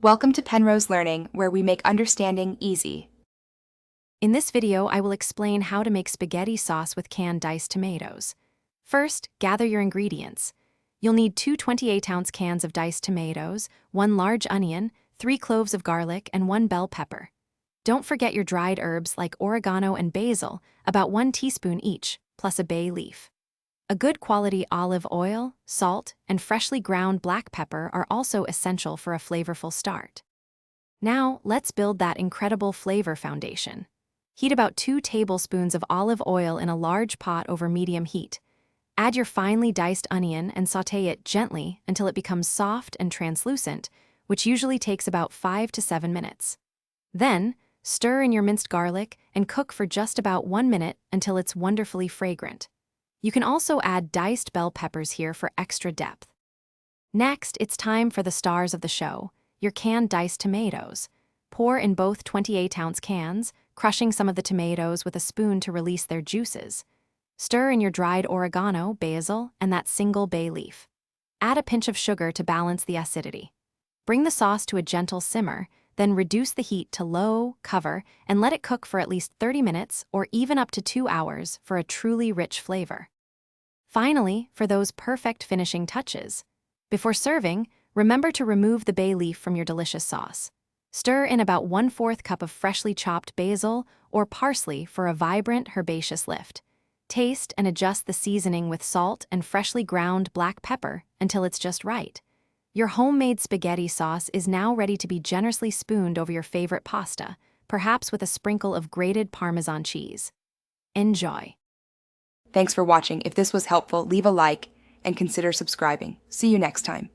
Welcome to Penrose Learning, where we make understanding easy. In this video, I will explain how to make spaghetti sauce with canned diced tomatoes. First, gather your ingredients. You'll need 2 28-ounce cans of diced tomatoes, 1 large onion, 3 cloves of garlic, and 1 bell pepper. Don't forget your dried herbs like oregano and basil, about 1 teaspoon each, plus a bay leaf. A good quality olive oil, salt, and freshly ground black pepper are also essential for a flavorful start. Now, let's build that incredible flavor foundation. Heat about 2 tablespoons of olive oil in a large pot over medium heat. Add your finely diced onion and sauté it gently until it becomes soft and translucent, which usually takes about 5 to 7 minutes. Then, stir in your minced garlic and cook for just about 1 minute until it's wonderfully fragrant. You can also add diced bell peppers here for extra depth. Next, it's time for the stars of the show, your canned diced tomatoes. Pour in both 28-ounce cans, crushing some of the tomatoes with a spoon to release their juices. Stir in your dried oregano, basil, and that single bay leaf. Add a pinch of sugar to balance the acidity. Bring the sauce to a gentle simmer, then reduce the heat to low, cover, and let it cook for at least 30 minutes or even up to 2 hours for a truly rich flavor. Finally, for those perfect finishing touches, before serving, remember to remove the bay leaf from your delicious sauce. Stir in about 1/4 cup of freshly chopped basil or parsley for a vibrant, herbaceous lift. Taste and adjust the seasoning with salt and freshly ground black pepper until it's just right. Your homemade spaghetti sauce is now ready to be generously spooned over your favorite pasta, perhaps with a sprinkle of grated Parmesan cheese. Enjoy! Thanks for watching. If this was helpful, leave a like and consider subscribing. See you next time.